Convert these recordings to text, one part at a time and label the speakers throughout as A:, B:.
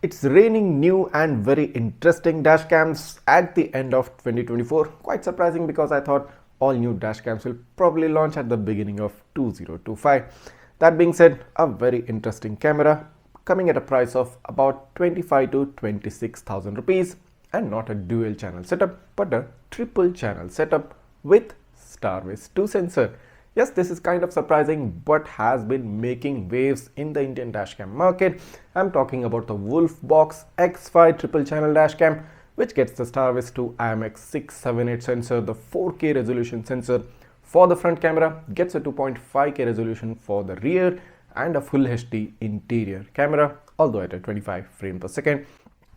A: It's raining new and very interesting dashcams at the end of 2024. Quite surprising because I thought all new dashcams will probably launch at the beginning of 2025. That being said, a very interesting camera coming at a price of about 25 to 26,000 rupees, and not a dual channel setup but a triple channel setup with STARVIS 2 sensor. Yes, this is kind of surprising but has been making waves in the Indian dashcam market. I'm talking about the Wolfbox X5 triple channel dashcam, which gets the STARVIS 2 IMX678 sensor, the 4K resolution sensor for the front camera, gets a 2.5K resolution for the rear, and a full HD interior camera, although at a 25 frame per second.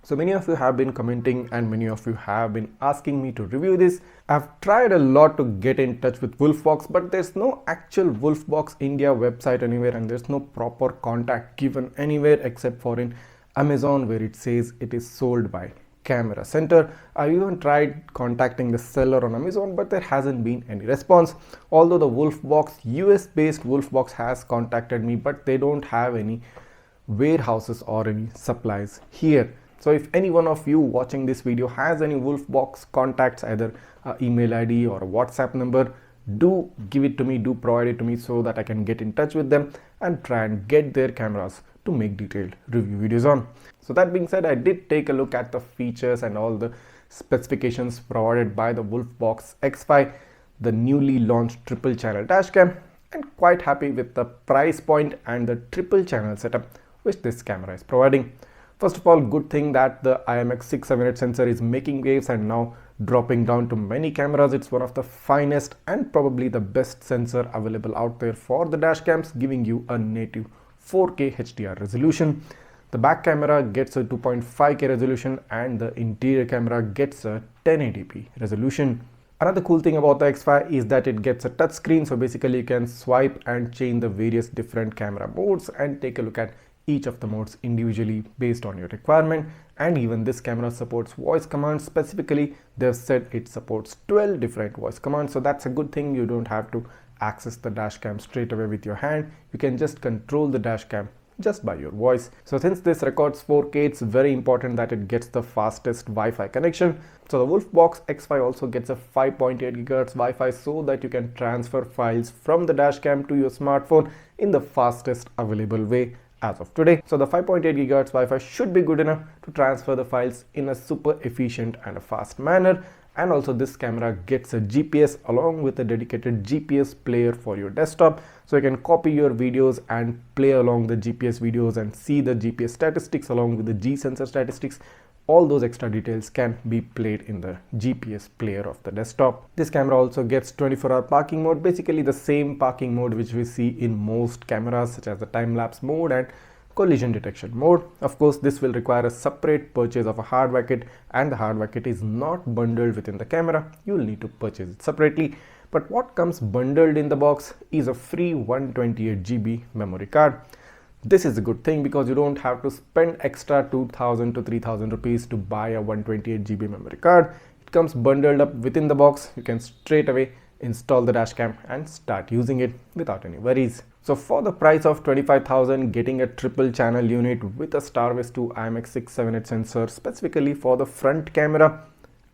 A: So many of you have been commenting and many of you have been asking me to review this. I've tried a lot to get in touch with Wolfbox, but there's no actual Wolfbox India website anywhere, and there's no proper contact given anywhere except for in Amazon, where it says it is sold by Camera Center. I even tried contacting the seller on Amazon, but there hasn't been any response. Although the Wolfbox US based Wolfbox has contacted me, but they don't have any warehouses or any supplies here. So if any one of you watching this video has any Wolfbox contacts, either an email ID or a WhatsApp number, do give it to me, do provide it to me so that I can get in touch with them and try and get their cameras to make detailed review videos on. So that being said, I did take a look at the features and all the specifications provided by the Wolfbox X5, the newly launched triple channel dashcam, and quite happy with the price point and the triple channel setup which this camera is providing. First of all, good thing that the IMX678 sensor is making waves and now dropping down to many cameras. It's one of the finest and probably the best sensor available out there for the dashcams, giving you a native 4K HDR resolution. The back camera gets a 2.5K resolution and the interior camera gets a 1080p resolution. Another cool thing about the X5 is that it gets a touchscreen, so basically you can swipe and change the various different camera modes and take a look at each of the modes individually based on your requirement. And even this camera supports voice commands. Specifically, they've said it supports 12 different voice commands, so that's a good thing. You don't have to access the dashcam straight away with your hand. You can just control the dashcam just by your voice. So since this records 4K, it's very important that it gets the fastest Wi-Fi connection. So the Wolfbox X5 also gets a 5.8 GHz Wi-Fi so that you can transfer files from the dashcam to your smartphone in the fastest available way as of today. So the 5.8 GHz Wi-Fi should be good enough to transfer the files in a super efficient and a fast manner. And also this camera gets a GPS along with a dedicated GPS player for your desktop, so you can copy your videos and play along the GPS videos and see the GPS statistics along with the G sensor statistics. All those extra details can be played in the GPS player of the desktop. This camera also gets 24-hour parking mode, basically the same parking mode which we see in most cameras, such as the time-lapse mode and collision detection mode. Of course, this will require a separate purchase of a hardware kit, and the hardware kit is not bundled within the camera. You will need to purchase it separately. But what comes bundled in the box is a free 128 GB memory card. This is a good thing because you don't have to spend extra 2,000 to 3,000 rupees to buy a 128 GB memory card. It comes bundled up within the box. You can straight away install the dashcam and start using it without any worries. So for the price of 25,000, getting a triple channel unit with a STARVIS 2 IMX678 sensor specifically for the front camera,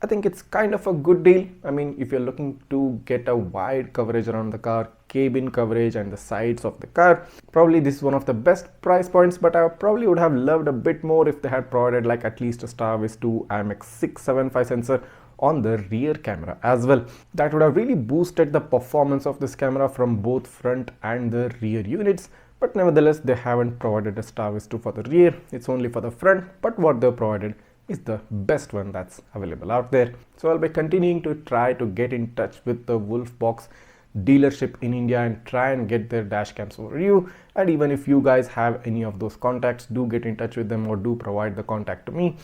A: I think it's kind of a good deal. I mean, if you're looking to get a wide coverage around the car, cabin coverage and the sides of the car, probably this is one of the best price points. But I probably would have loved a bit more if they had provided like at least a STARVIS 2 IMX675 sensor on the rear camera as well. That would have really boosted the performance of this camera from both front and the rear units. But nevertheless, they haven't provided a STARVIS 2 for the rear. It's only for the front, but what they provided is the best one that's available out there. So I'll be continuing to try to get in touch with the Wolfbox dealership in India and try and get their dashcams for review. And even if you guys have any of those contacts, do get in touch with them or do provide the contact to me.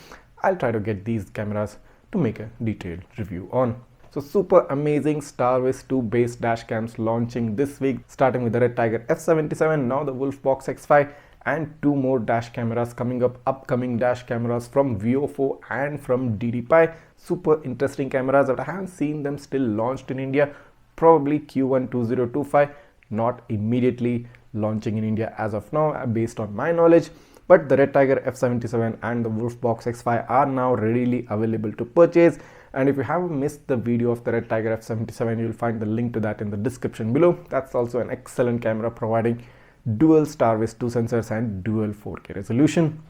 A: I'll try to get these cameras to make a detailed review on. So super amazing STARVIS 2 based dashcams launching this week, starting with the Redtiger F77, now the Wolfbox X5, and two more dash cameras coming up, upcoming dash cameras from VO4 and from DDPi. Super interesting cameras, but I haven't seen them still launched in India. Probably Q1 2025, not immediately launching in India as of now, based on my knowledge. but the Redtiger F77 and the Wolfbox X5 are now readily available to purchase. And if you have missed the video of the Redtiger F77, you'll find the link to that in the description below. That's also an excellent camera providing dual STARVIS 2 sensors and dual 4K resolution.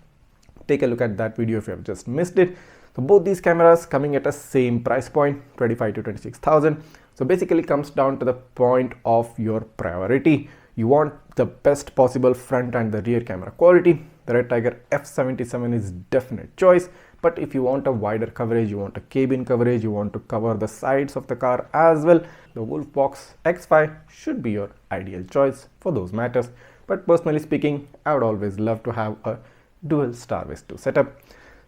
A: Take a look at that video if you have just missed it. So both these cameras coming at a same price point, 25 to 26,000. So basically comes down to the point of your priority. You want the best possible front and the rear camera quality. The Redtiger F77 is definite choice. But if you want a wider coverage, you want a cabin coverage, you want to cover the sides of the car as well, the Wolfbox X5 should be your ideal choice for those matters. But personally speaking, I would always love to have a dual STARVIS 2 setup.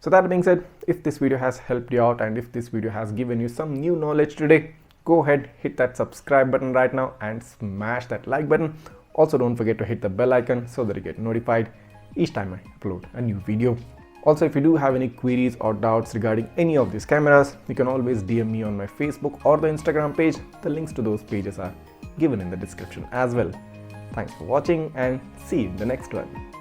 A: So that being said, if this video has helped you out and if this video has given you some new knowledge today, go ahead, hit that subscribe button right now and smash that like button. Also don't forget to hit the bell icon so that you get notified each time I upload a new video. Also, if you do have any queries or doubts regarding any of these cameras, you can always DM me on my Facebook or the Instagram page. The links to those pages are given in the description as well. Thanks for watching and see you in the next one.